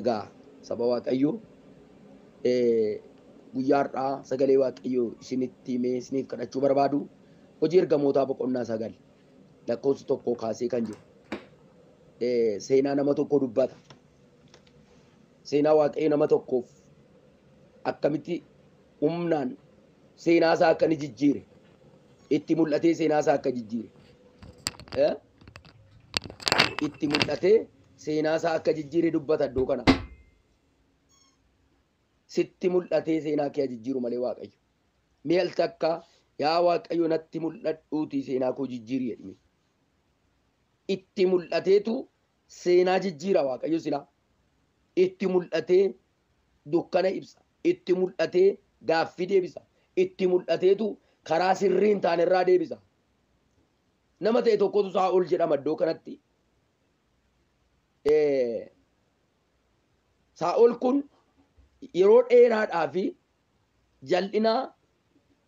Egaa saba Waaqayyoo guyyaadhaa sagalee Waaqayyoo isinitti himee isiniif kadhachuu barbaadu. Hojii ergamootaa boqonnaa 9 lakkoofsa 1 kaasee kan jiru. Seenaa nama tokko dubbata. Seenaa Waaqayyo nama tokkoof akkamitti humnaan seenaa isaa akka ni jijjiire. Itti mul'atee seenaa isaa akka jijjiire. Itti mul'atee seenaa isaa akka jijjiire dubbata iddoo kana. Sitti mul'atee seenaa kee jijjiiru malee Waaqayyo. Mi'al takka yaa Waaqayyo natti mul'adhuutii seenaa koo jijjiiri jedhini. Itti mul'ateetu seenaa jijjiira Waaqayyo silaa. Itti mul'atee dukkana ibsa. Itti mul'atee gaaffii deebisa. Itti mul'ateetu karaa sirriin taane irraa deebisa. Nama ta'e tokkotu Saa'ol jedhama iddoo kanatti. Saa'ol kun yeroo dheeraadhaa fi jal'ina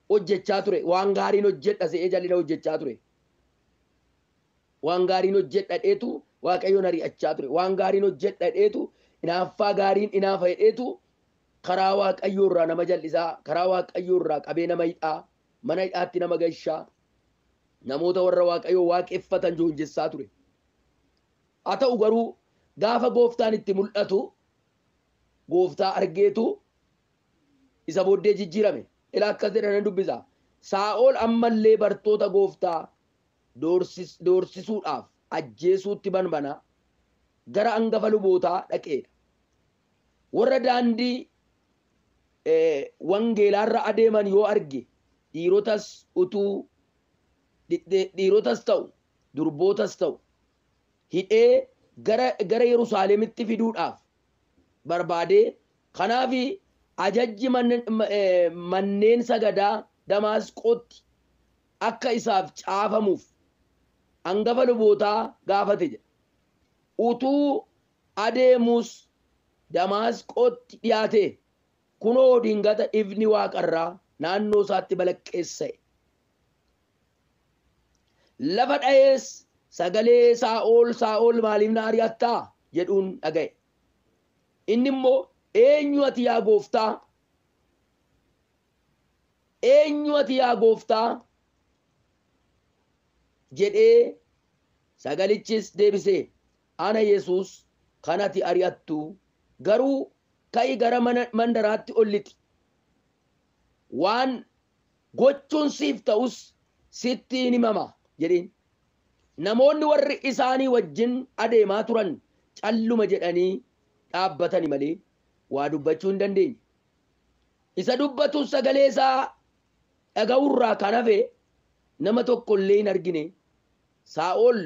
hojjechaa ture. Waan gaariin hojjedha se'ee jal'ina hojjechaa ture. Waan gaariin hojjedhadheetu Waaqayyoon ari'achaa ture. Waan gaariin hojjedhadheetu inaaffaa gaariin inaafa hedheetu karaa Waaqayyoo irraa nama jal'isaa, karaa Waaqayyoo irraa qabee nama hidhaa, mana hidhaatti nama gashaa, namoota warra Waaqayyoo waaqeffatan joonjessaa ture. Haa ta'u garuu gaafa gooftaan itti mul'atu gooftaa argeetu isa booddee jijjiirame. Ilaa akkas jedhanii dubbisa. Saa'ol ammallee bartoota gooftaa doorsisuudhaaf ajjeesuutti banbana gara hangafa lubootaa dhaqeedha. Warra daandii wangeelaarra adeeman yoo arge dhiirotas ta'u durbootas ta'u hidhee gara Yerusaalemitti fiduudhaaf barbaadee kanaaf ajajji manneen sagadaa Damaasqootti akka isaaf caafamuuf hangafa lubootaa gaafate jedha. Utuu adeemus Damaasqootti dhiyaate kunoo dingata ifni waaqarraa naannoo isaatti balaqqeessa'e. Lafa dha'ees sagalee Saa'ol Saa'ol maaliif na ari'attaa jedhuun dhaga'e. Inni immoo eenyu ati yaa gooftaa? Eenyu ati yaa gooftaa? jedhee sagalichis deebisee ana Yesuus kan ati ari'attu garuu ka'i gara mandaraatti olliti. Waan gochuun siif ta'us sitti hin himama jedheen. Namoonni warri isaanii wajjin adeemaa turan calluma jedhanii dhaabbatani malee waa dubbachuu hin dandeenye. Isa dubbatu sagalee isaa dhaga'urraa kan hafe nama tokko illee hin argine. Saa'ol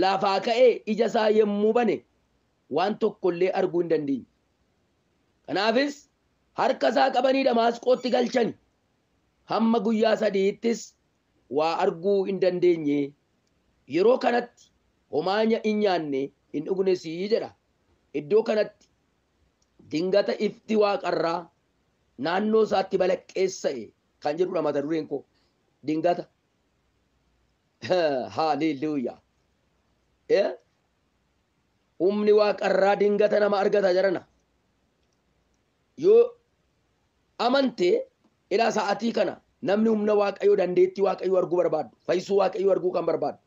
lafaa ka'ee ija isaa yemmuu bane waan tokko illee arguu hin dandeenye. Kanaafis harka isaa qabanii Damaasqootti galchani. Hamma guyyaa 3ttis waa arguu hin dandeenye. Yeroo kanatti homaa hin nyaanne hin dhugne sii jedha. Iddoo kanatti dingata ifti waaqarraa naannoo isaatti balaqqeessa'e kan jedhudha mata dureen koo. Dingata. Hallelujah. Humni waaqarraa dingata nama argata jarana. Yoo amante ilaa sa'aatii kana namni humna Waaqayyoo dandeettii Waaqayyoo arguu barbaadu, fayyisuu Waaqayyoo arguu kan barbaadu.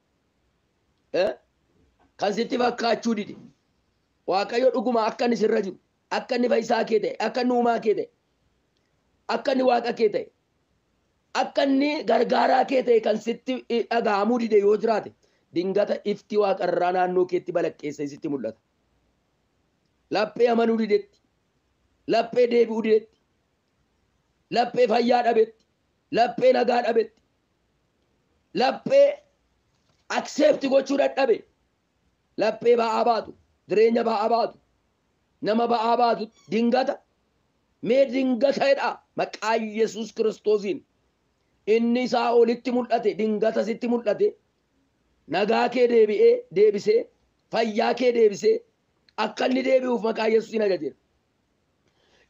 Kan sitti fakkaachuu dide. Waaqayyo dhuguma akka inni sirra jiru, akka inni fayyisaa kee ta'e, akka inni uumaa kee ta'e, akka inni waaqa kee ta'e, akka inni gargaaraa kee ta'e kan sitti dhaga'amuu dide yoo jiraate dingata ifti waaqarraa naannoo keetti balaqqeessee sitti mul'ata. Laphee amanuu didetti, laphee deebi'uu didetti, laphee fayyaa dhabetti, laphee nagaa dhabetti, laphee akseepti gochuu dadhabe, laphee ba'aa baatu, jireenya ba'aa baatu, nama ba'aa baatu dingata. Mee dingata jedha maqaa Yesuus Kiristoosiin. Inni isaa olitti mul'ate dingata sitti mul'ate nagaa kee deebisee fayyaa kee deebisee akka inni deebi'uuf maqaa Yesuusiin ajajeera.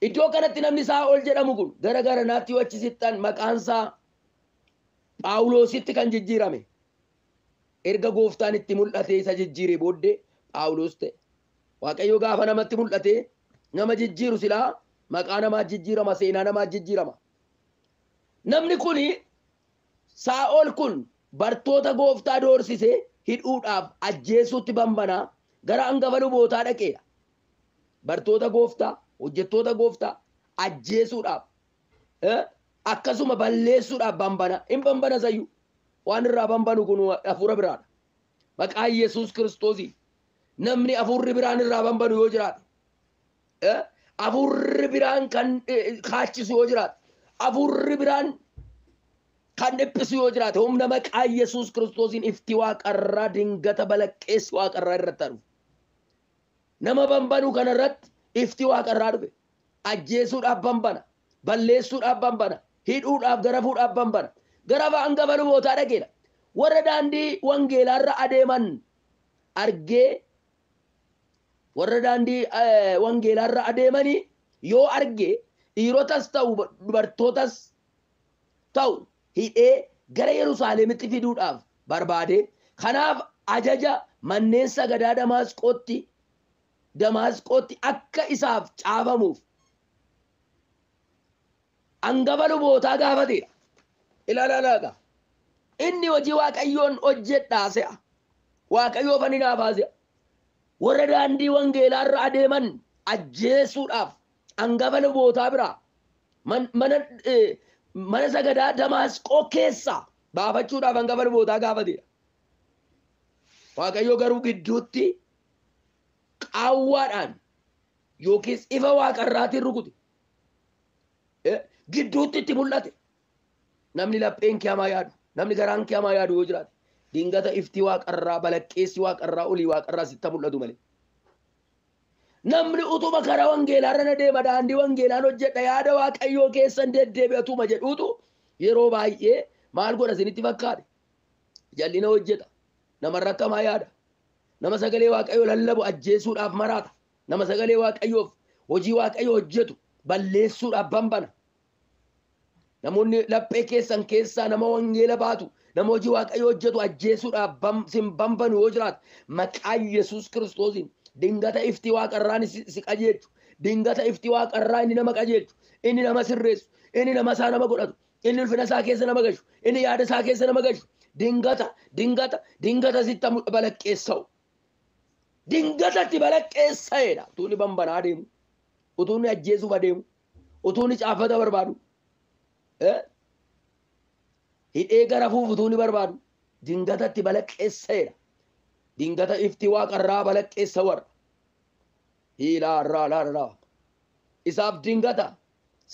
Iddoo kanatti namni isaa ol jedhamu kun gara naatti yoo achisittan maqaan isaa Phaawulositti kan jijjiirame. Erga gooftaan itti mul'ate isa jijjiire booddee Phaawulos ta'e. waaqayyo gaafa namatti mul'ate nama jijjiiru silaa maqaa namaa jijjiirama, seenaa namaa jijjiirama. Namni kuni Saa'ol kun bartoota gooftaa doorsisee hidhuudhaaf ajjeesuutti bambanaa gara hangafa lubootaa dhaqeedha. Bartoota gooftaa, hojjettoota gooftaa ajjeesuudhaaf akkasuma balleessuudhaaf bambana. Hin bambana sayyuu waan irraa bambanu kun hafuura biraadha. Maqaa Yesuus Kiristoosii namni hafuurri biraan irraa bambanu yoo jiraate, hafuurri biraan kan kaachisu yoo jiraate, hafuurri biraan kan dhiphisu yoo jiraate, humna maqaa Yesuus Kiristoosiin ifti waaqarraa dingata balaqqeessi waaqarraa irratti dhufe. Nama bambanu kana irratti ifti waaqarraa dhufe. Ajjeesuudhaaf bambana, balleessuudhaaf bambana, hidhuudhaaf garafuudhaaf bambana. Gara hangafa lubootaa dhaqeedha. Warra daandii wangeelaarra adeeman argee, warra daandii wangeelaarra adeemanii yoo arge dhiirotas ta'u dubartootas ta'u hidhee gara Yerusaalemitti fiduudhaaf barbaade. Kanaaf ajaja manneen sagadaa Damaasqootti akka isaaf caafamuuf hangafa lubootaa gaafateedha. Ilaalaa inni hojii waaqayyoon hojjedhaa se'a. Waaqayyoo fani naafaa se'a. Warra daandii wangeelaarra adeeman ajjeesuudhaaf hangafa lubootaa biraa mana sagadaa Damaasqoo keessaa baafachuudhaaf hangafa lubootaa gaafateedha. Waaqayyoo garuu gidduutti qaawwaadhaan yookiis ifa waaqarraatiin rukute. Gidduutti itti mul'ate. Namni lapheen kee hamaa yaadu, namni garaan kee hamaa yaadu yoo jiraate, dingata ifti waaqarraa, balaqqeessi waaqarraa, olii waaqarraa sitti mul'atu malee. Namni utuma karaa wangeelaarra deema, daandii wangeelaan hojjedha, yaada waaqayyoo keessan deddeebi'atuma jedhuutu yeroo baay'ee maal godha isinitti fakkaate? Jallina hojjeta, namarra akkamaa yaada, nama sagalee waaqayyoo lallabu ajjeesuudhaaf maraata, nama sagalee waaqayyoof hojii waaqayyoo hojjetu balleessuudhaaf bambana. Namoonni laphee keessan keessaa nama wangeela baatu, nama hojii waaqayyoo hojjetu ajjeesuudhaaf sin bambanu yoo jiraate, maqaa Yesuus Kiristoosiin dingata ifti waaqarraan si qajeelchu, dingata ifti waaqarraa inni nama qajeelchu, inni nama sirreessu, inni nama isaa nama godhatu, inni ulfina isaa keessa nama gashu, inni yaada isaa keessa nama gashu, dingata sitti balaqqeessa'u. Dingatatti balaqqeessa'eedha. Utuu inni bambanaa deemu, utuu inni ajjeesuuf adeemu, utuu inni caafata barbaadu, hidhee garafuuf utuu inni barbaadu, dingatatti balaqqeessa'eedha. Dingata ifti waaqarraa balaqqeessa warra. Hiilaarraa. Isaaf dingata,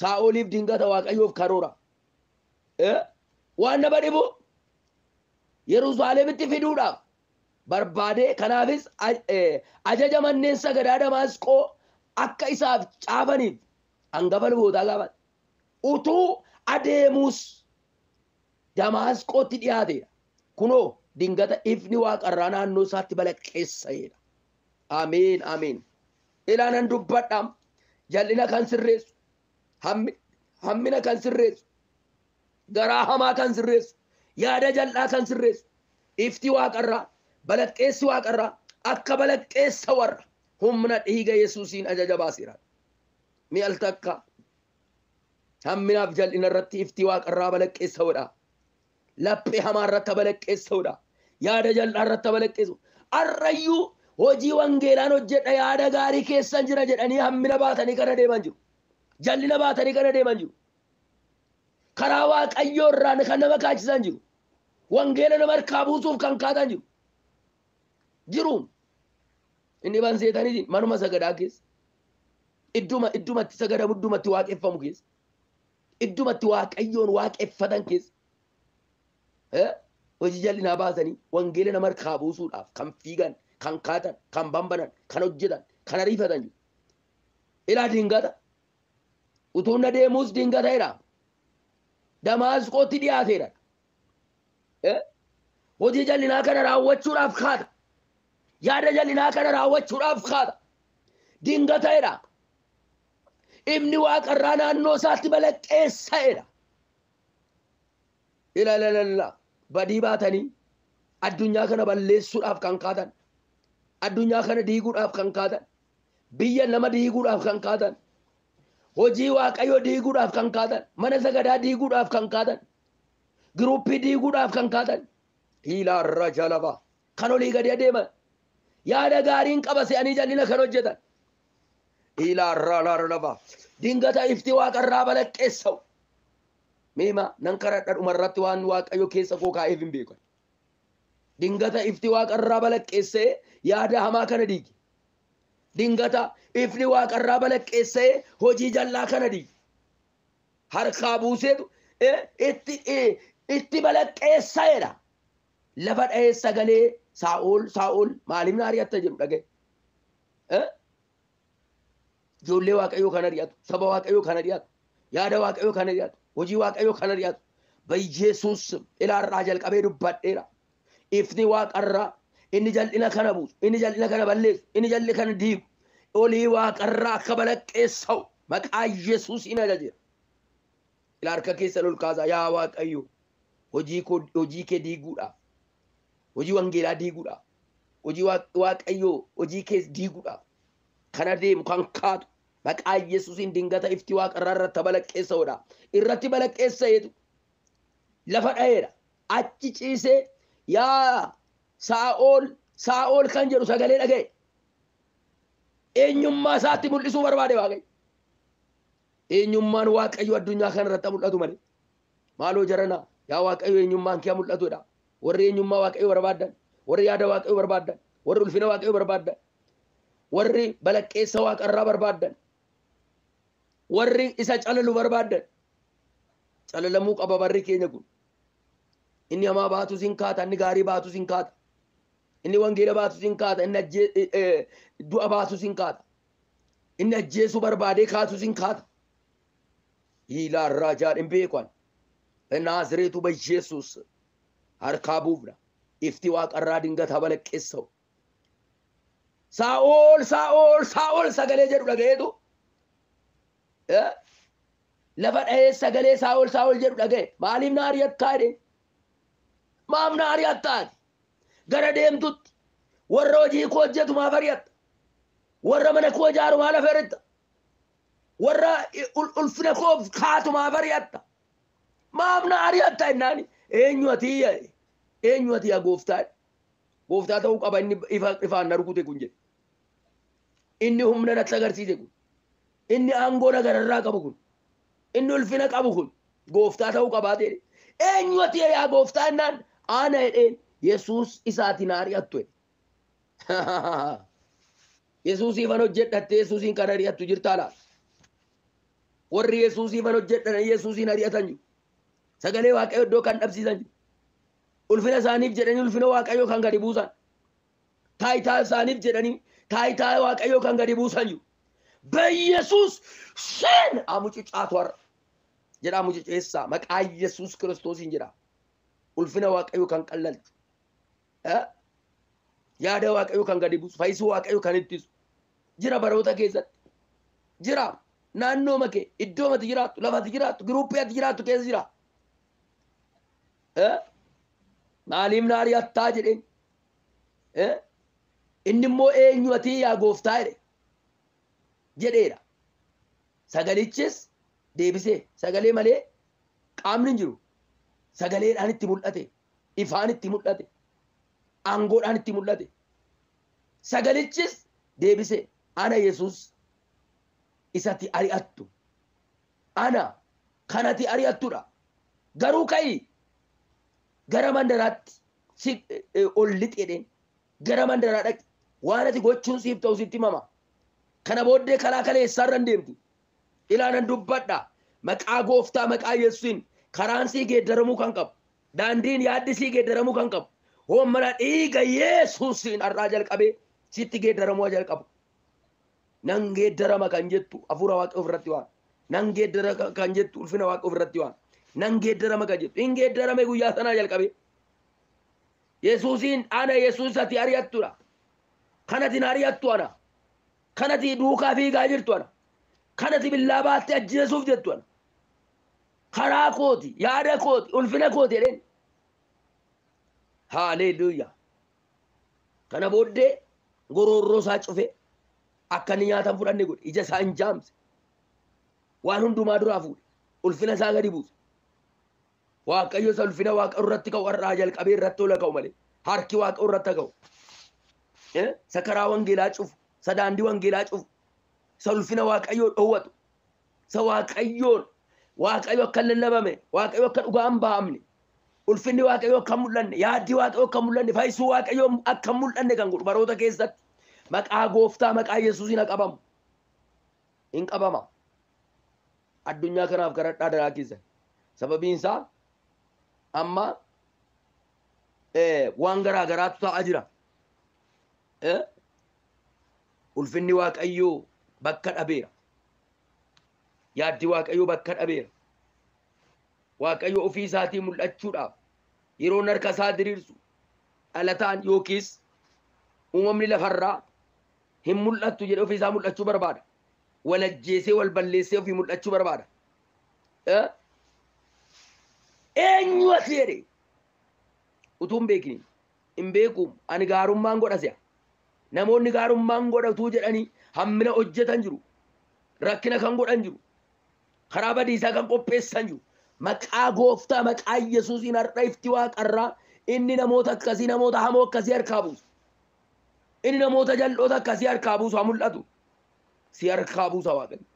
Saa'oliif dingata, waaqayyoof karoora. Waan nama dhibu Yerusaalemitti fiduudhaaf barbaade. Kanaafis ajaja manneen sagadaa Damaasqoo akka isaaf caafaniif hangafa lubootaa gaafate. Utuu adeemuus Damaasqootti dhiyaateedha. Kunoo dingata ifni waaqarraa naannoo isaatti balaqqeessa'eedha. Ameen, ameen. Ilaanan dubbadhaam jallina kan sirreessu, hammina kan sirreessu, garaa hamaa kan sirreessu, yaada jal'aa kan sirreessu, ifti waaqarraa, balaqqeessi waaqarraa akka balaqqeessa warra humna dhiiga Yesuusiin ajaja baaseera. Mi'al takka hamminaaf jal'ina irratti ifti waaqarraa balaqqeessa godha. Laphee hamaa irratti balaqqeessa godha. Yaada jal'aa irratti balaqqeessu. Arrayyuu hojii wangeelaan hojjedha, yaada gaarii keessan jira jedhanii hammina baatanii kana deeman jiru. Jallina baatanii kana deeman jiru. Karaa waaqayyoo irraan kan nama kaachisan jiru. Wangeela nama harkaa buusuuf kan kaatan jiru. Jiruun inni ban seetanii manuma sagadaa keessa. Iddumatti sagadamu, iddumatti waaqeffamu keessa. Iddumatti waaqayyoon waaqeffatan keessa. Hojii jallinaa baasanii wangeela nama harkaa buusuudhaaf kan fiigan, kan kaatan, kan bambanan, kan hojjetan, kan ariifatan jiru. Ilaa dingata. Utuu na deemuus dingata'eedha. Damaasqootti dhiyaateedha. Hojii jallinaa kana raawwachuudhaaf kaata. Yaada jallinaa kana raawwachuudhaaf kaata. Dingata'eedha. Ifni waaqarraa naannoo isaatti balaqqeessa'eedha. Ilaalala badii baatanii addunyaa kana balleessuudhaaf kan kaatan, addunyaa kana diiguudhaaf kan kaatan, biyya nama diiguudhaaf kan kaatan, hojii waaqayyoo diiguudhaaf kan kaatan, mana sagadaa diiguudhaaf kan kaatan, giruuppii diiguudhaaf kan kaatan, hiilaarra jalaba kan olii gadi adeeman, yaada gaariin qaba se'anii jal'ina kan hojjetan, hiilaarra laba dingata ifti waaqarraa balaqqeessa'u. Meema nan karadha dhumarratti waan waaqayyo keessa koo kaa'eef hin beekan. Dingata ifti waaqarraa balaqqeessee yaada hamaa kana diige. Dingata ifni waaqarraa balaqqeessee hojii jallaa kana diige. Harkaa buuseetu itti balaqqeessaedha. Lafa dha'ee sagalee Saa'ol maaliif na ari'atta jedhu dhagaye. Ijoollee waaqayyoo kan ari'atu, saba waaqayyoo kan ari'atu, yaada waaqayyoo kan ari'atu, hojii waaqayyoo kan ari'atu. Bayyeesuus ilaarraa jalqabee dubbadheera. Ifni waaqarraa inni jal'ina kana buusu, inni jal'ina kana balleessu, inni jal'ina kana diigu, olii waaqarraa akka balaqqeessa'u maqaa Yesuus in ajajeera. Ila harka keessa ol kaasaa yaa waaqayyo hojii kee diiguudhaaf, hojii wangeelaa diiguudhaaf, hojii waaqayyo hojii kee diiguudhaaf kana deemu kan kaatu maqaa Yesuusin dingata ifti waaqarraa irratti balaqqeessa'uudha. Irratti balaqqeessa'eetu lafa dha'eera. Achi ciisee yaa Saa'ol kan jedhu sagalee dhaga'e. Eenyummaa isaatti mul'isuu barbaade waaqayyo. Eenyummaan waaqayyo addunyaa kana irratti mul'atu malee. Maaloo jaranaa yaa waaqayyo eenyummaan kee mul'atudha. Warri eenyummaa waaqayyo barbaadan, warri yaada waaqayyo barbaadan, warri ulfina waaqayyo barbaadan, warri balaqqeessa waaqarraa barbaadan, warri isa calalu barbaadan. Calalamuu qaba barri keenya kun. Inni hamaa baatu sin kaata, inni gaarii baatu sin kaata. Inni wangeela baatu sin kaata, inni du'a baatu sin kaata. Inni ajjeesuu barbaadee kaatu sin kaata. Hiilaarraa jaadhin beekan. Naazreetu Yesuus harkaa buufna. Ifti waaqarraa dingata balaqqeessa'u. Saa'ol sagalee jedhu dhaga'eetu. Lafa dha'ee sagalee Saa'ol jedhu dhaga'e. Maaliif na ari'attaa jedhee? Maaf na ari'attaati? Gara deemtutti warra hojii koo hojjetu maaf ari'atta? Warra mana koo ijaaru maal ari'atta? Warra ulfina koo kaatu maaf ari'atta? Maaf na ari'atta jennaani? Eenyu ati yaa gooftaa? Gooftaa ta'uu qaba inni ifaan na rukute kun jedhe. Inni humna natti agarsiise kun. Inni aangoo nagararraa qabu kun. Inni ulfina qabu kun. Gooftaa ta'uu qabaatee. Eenyu ati yaa gooftaa jennaan? Ana jedheen Yesuus isaatiin ari'attu jedhe. Yesuusiifan hojjedhatte Yesuusiin kan ari'attu jirtaa laata? Warri Yesuusiifan hojjedhan Yesuusiin ari'atan jiru. Sagalee waaqayyo iddoo kan dhabsiisan jiru. Ulfina isaaniif jedhanii ulfina waaqayyo kan gadi buusan. Taayitaa isaaniif jedhanii taayitaa waaqayyo kan gadi buusan jiru. Biyyesuus seen amucicaatu har'a. Jedhaa muciceessaa maqaa Yesuus Kiristoosiin jedhaa. Ulfina waaqayyo kan qallalchu. Yaada waaqayyo kan gadi buusu, fayyisuu waaqayyo kan ittisu. Jira baroota keessatti. Jira naannoo makee iddoo mati jiraattu, lafati jiraattu, giruuppii ati jiraattu keessa jira. Maaliif na ari'attaa jedheen? Inni immoo eenyu ati yaa gooftaa jedheedha. Sagalichis deebisee sagalee malee qaamni hin jiru. Sagaleedhaan itti mul'ate, ifaan itti mul'ate, aangoodhaan itti mul'ate. Sagalichis deebisee ana Yesuus isatti ari'attu. Ana kanati ari'attudha. Garuu ka'ii gara mandaraatti ol lixeedheen gara mandaraa dhaqi. Waan ati gochuun siif ta'u sitti himama. Kana booddee karaa kaleessaarra hin deemtu. Ilaanan dubbadha. Maqaa gooftaa maqaa Yesuusiin karaan sii geeddaramuu kan qabu. Daandiin yaaddi sii geeddaramuu kan qabu. Hoomana dhiiga Yesuusiin har'aa jalqabee sitti geeddaramuu jalqabu. Nan geeddarama kan jettu hafuura waaqa ofirratti waan. Nan geeddarama kan jettu ulfina waaqa ofirratti waan. Nan geeddarama kan jettu hin geeddarame guyyaa sanaa jalqabee. Yesuusiin ana Yesuus ati ari'attudha. Kanati na ari'attu ana. Kanati duukaa fiigaa jirtu ana. Kanati billaa baattee ajjeesuuf jettu ana. Karaa kooti, yaada kooti, ulfina kooti jedheen. Haaleluyyaa. Kana booddee goroorroo isaa cufee akka inni nyaatan fudhanne godhe ija isaa hin jaamse waan hundumaa duraa fuudhe ulfina isaa gadi buuse waaqayyo isa ulfina waaqa irratti ka'u irraa jalqabee irratti ola ka'u malee harki waaqa irratti ka'u sakaraa wangeelaa cufu sadaandii wangeelaa cufu sa ulfina waaqayyo dhowwatu sa waaqayyoon waaqayyo akka lallabame waaqayyo akka dhugaan bahamne ulfinni waaqayyo akka mul'anne yaaddi waaqayyo akka mul'anne fayyisuu waaqayyo akka mul'anne kan godhu baroota keessatti maqaa gooftaa maqaa yesuusiin qabamu hin qabama addunyaa kanaaf kadhadhaa daraa keessa sababiin isaa amma waan garaa garaatu ta'aa jira ulfinni waaqayyo bakka dhabeera yaaddi waaqayyo bakka dhabeera waaqayyo ofii isaatii mul'achuudhaaf yeroo harka isaa diriirsu dhalataan yookiis uumamni lafarraa hin mul'attu jedhe ofii isaa mul'achuu barbaada walajjeesee wal balleessee ofii mul'achuu barbaada eenyu ati jedhe utuu hin beekini hin beeku ani gaarummaan godha si'a namoonni gaarummaan godhatu jedhanii hammina hojjetan jiru rakkina kan godhan jiru karaa badiisaa kan qopheessan jiru maqaa gooftaa maqaa yesuusiin har'a ifti waaqarraa inni namoota akkasii namoota hamoo akkasii harkaa buusu inni namoota jal'oota akkasii harkaa buusu haa mul'atu si harkaa buusa waaqayyo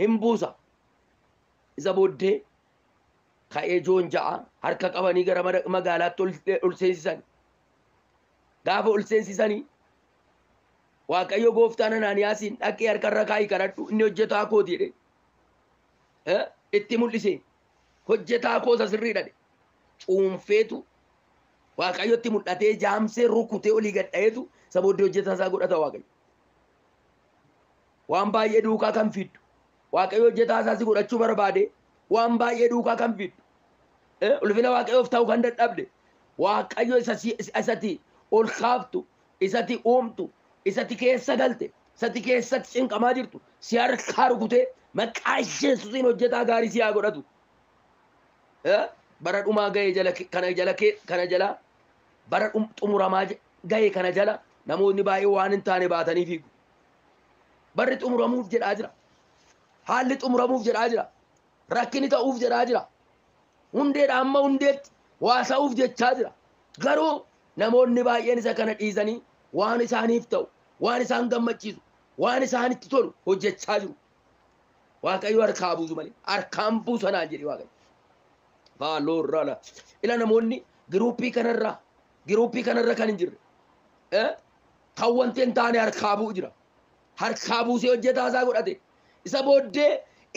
hin buusa isa booddee ka'ee joon ja'a harka qabanii gara magaalaatti ol seensisan gaafa ol seensisanii waaqayyo gooftaan Anaaniyaasiin dhaqee harkarra kaa'ii kadhadhu inni hojjetaa kooti jedhe itti mul'ise hojjetaa koota sirrii dhadhe cuunfeetu waaqayyotti mul'atee jaamsee rukutee olii gadha'eetu isa booddee hojjetaa isaa godhata waaqayyo waan baay'ee duukaa kan fiddu waaqayyo hojjetaa isaa si godhachuu barbaade waan baay'ee duukaa kan fiddu ulfina waaqayyoof ta'uu kan dadhabde waaqayyo isatti ol kaaftu isatti uumtu isatti keessa galte isatti keessatti cinqamaa jirtu si harkaa rukutee maqaa yesuusiin hojjetaa gaarii si haa godhatu bara dhumaa ga'e kana jala bara xumuramaa ga'e kana jala namoonni baay'ee waan hin taane baatanii fiigu barri xumuramuuf jedhaa jira haalli xumuramuuf jedhaa jira rakkini ta'uuf jedhaa jira hundeedha amma hundeetti waasa'uuf jechaa jira garuu namoonni baay'een isa kana dhiisanii waan isaaniif ta'u waan isaan gammachiisu waan isaanitti tolu hojjechaa jiru waaqayyo harkaa buusu malee harkaan buusanaan jedhe waaqayyo faaloorraala ila namoonni giruuppii kanarra kan hin jirre kan wanti hin taane harkaa bu'u jira harkaa buusee hojjetaa isaa godhate isa booddee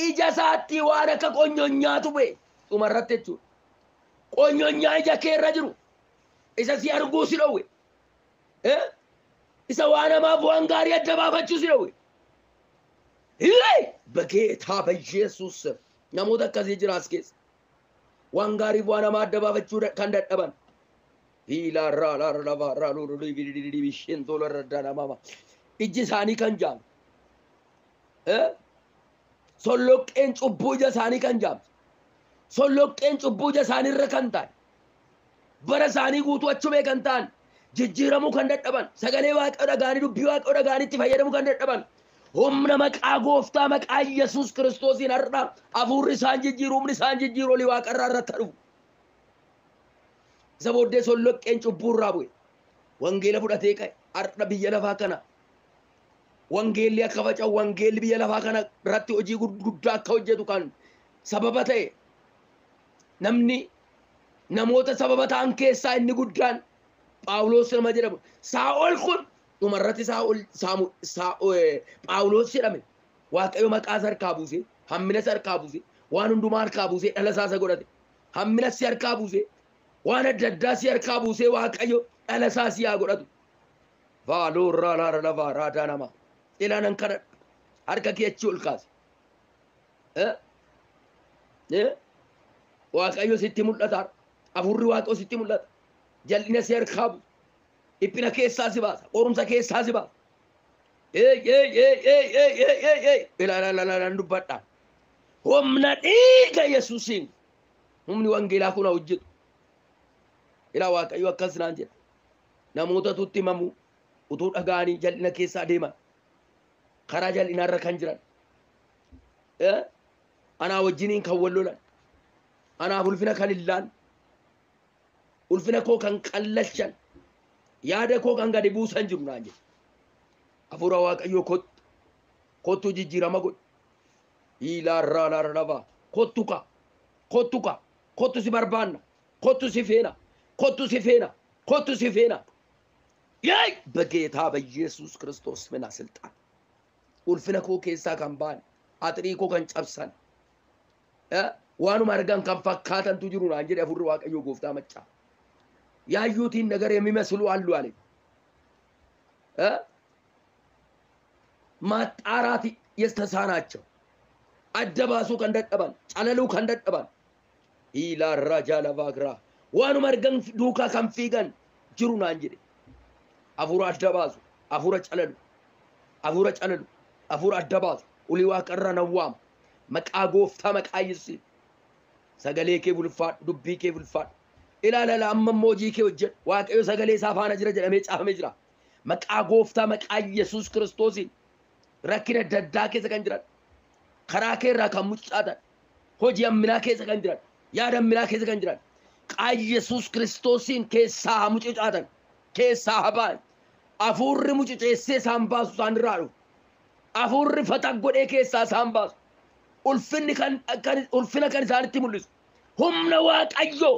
ija isaatti waan akka qonyonyaatu ba'e dhumarratti jechuudha qonyonyaa ija keerra jiru isa si arguu si dhowwe isa waan namaaf waan gaarii adda baafachuu si dhowwe በጌታ በኢየሱስ namoota akkasii jiraas keessa waan gaariif waan namaa adda baafachuu kan dadhaban iji isaanii kan jaamte solloqqeen cubbuu ija isaanii kan jaamte solloqqeen cubbuu ija isaaniirra kan ta'e bara isaanii guutuu achumee kan ta'an jijjiiramuu kan dadhaban sagalee waaqayyoo dhagaanii dubbii waaqayyoo dhagaaniitti fayyadamuu kan dadhaban humna maqaa gooftaa maqaa yesuus kiristoosiin har'a hafuurri isaan jijjiiru humni isaan jijjiiru olii waaqarraa irratti dhufu isa booddee solloqqeen cubbuu irraa bu'e wangeela fudhatee ka'e har'a biyya lafaa kana wangeelli akka faca'u wangeelli biyya lafaa kana irratti hojii guddaa akka hojjetu kan sababa ta'e namni namoota sababa ta'an keessaa inni guddaan Phaawulos nama jedhamu Saa'ol kun dhumarratti Phaawulos jedhame waaqayyo maqaa isa harkaa buusee hammina isa harkaa buusee waan hundumaa harkaa buusee dhala isaa isa godhate hammina si harkaa buusee waan adda addaa si harkaa buusee waaqayyo dhala isaa si haa godhatu vaaloorraa laara lafaa raadaa namaa ilaanan kana harka kee achi ol kaase waaqayyo sitti mul'ata hafuurri waaqayyo sitti mul'ata jal'ina si harkaa buusa dhiphina keessaa si baasa qorumsa keessaa si baasa ilaalan dubbadhaa humna dhiiga yesuusiin humni wangeelaa kun hojjetu ilaa waaqayyo akkas naan jedha namoota tutti himamu utuu dhagaanii jal'ina keessaa deeman karaa jal'inaarra kan jiran anaa wajjiniin kan wal lolan anaaf ulfina kan illaan ulfina koo kan qallashan yaada koo kan gadi buusan jiru naan jedhe hafuura waaqayyoo kottu jijjiirama godhe ilaarraa laarraba kottu si barbaanna kottu si feena kottu si feena ያይ በጌታ በኢየሱስ ክርስቶስ ምና ስልጣን ulfina koo keessaa kan baane atrii koo kan cabsan waanuma argan kan fakkaatantu jiru naan jedhe hafuurri waaqayyoo gooftaa maccaa ያዩትን ነገር የሚመስሉ አሉ አለ ማጣራት የተሳናቸው አደባሱ ከንደጠባን ጫለሉ ከንደጠባን ኢላራ ጃለባግራ ዋንuma argan duukaa kan fiigan jiru naan jedhe hafuura addabaasu hafuura calalu hafuura addabaasu ulii waaqarra nawwaam maqaa gooftaa maqaa Yesuus sagalee kee bulfaadhu dubbii kee bulfaadhu ilaalala amma moojii kee hojjedhu waaqayyo sagalee isaa faana jira jedhamee caafamee jira maqaa gooftaa maqaa Yesuus Kiristoosiin rakkina daddaa keessa kan jiran karaa kee irraa kan mucaatan hojii amminaa keessa kan jiran yaada amminaa keessa kan jiran qaa Yesuus Kiristoosiin keessaa mucucaatan keessaa habaan hafuurri mucuceessee isaan baasu isaan irraa dhufu hafuurri fatax godhee keessaa isaan baasu ulfina kan isaanitti mul'isu humna waaqayyoo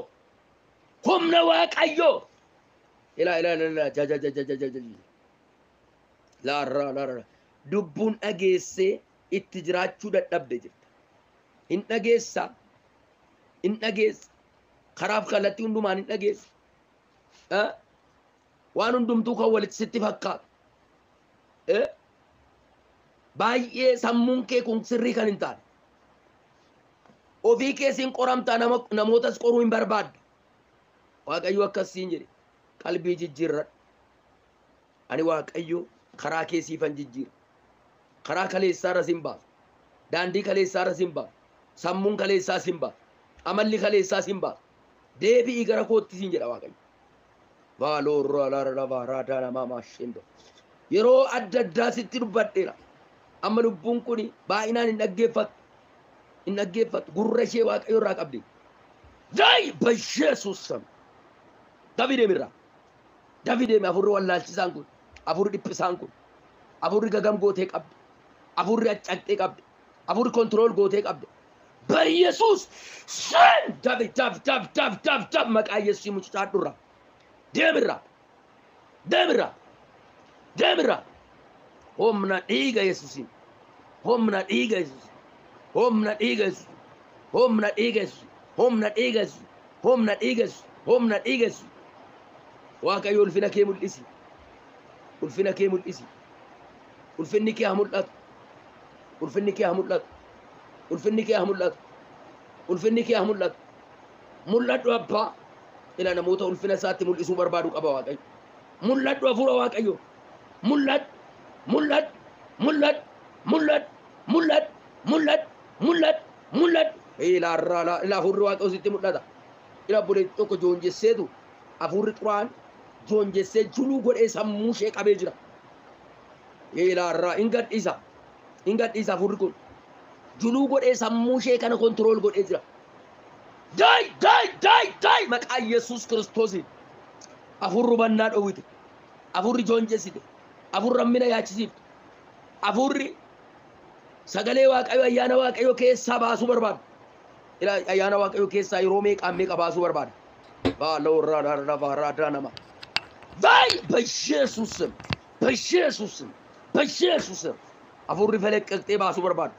laarra dubbuun dhageessee itti jiraachuu dadhabde jirta hin dhageessa karaaf kallattii hundumaan hin dhageessa waan hundumtuu kan walitti sitti fakkaatu baay'ee sammuun kee kun sirrii kan hin taane ofii keessiin qoramtaa namootas qoruu hin barbaaddu waaqayyo akkasiin jedhe qalbii jijjiirradhu ani waaqayyo karaa keessiifan jijjiira karaa kaleessaarra sin baasu daandii kaleessaarra sin baasu sammuun kaleessaa sin baasu amalli kaleessaa sin baasu deebi'ii gara kootti sin jedha waaqayyo Valorra la rada la mama shendo yeroo adda addaa sitti dubbadheera amma lubbuun kuni baay'inaan hin dhaggeeffatu gurra ishee waaqayyo irraa qabdi dai በኢየሱስ ስም David afurri wallaalchisaan kun afurri dhiphisaan kun afurri gagam gootee qabdi afurri accaqxee qabdi afurri kontrool gootee qabdi በኢየሱስ ስም David maqaa Yesuus mucucaadhurra Demirra homna dhiiga Yesuusin homna dhiiga Yesuus waaqayyo ulfina kee mul'isi ulfinni kee haa mul'atu abbaa ila namoota ulfina isaatti mul'isuu barbaadu qaba waaqayyo mul'adhu hafuura waaqayyo mul'adhu ila hafuurri waaqayyo sitti mul'ata ila bulee tokko joonjesseetu hafuurri xuraan joonjessee juluu godhee sammuu ishee qabee jira ila hin gadhiisa hafuurri kun juluu godhee sammuu ishee kana kontrool godhee jira dai maqaa Yesuus Kiristoosiin afurri bannaa dhowwite afurri joonjessite afurri hammina yaachisiifte afurri sagalee waaqayyo ayyaana waaqayyo keessaa baasuu barbaadu ayyaana waaqayyo keessaa yeroo meeqa baasuu barbaada Valorra nama dai በኢየሱስ ስም afurri feleqqee baasuu barbaadu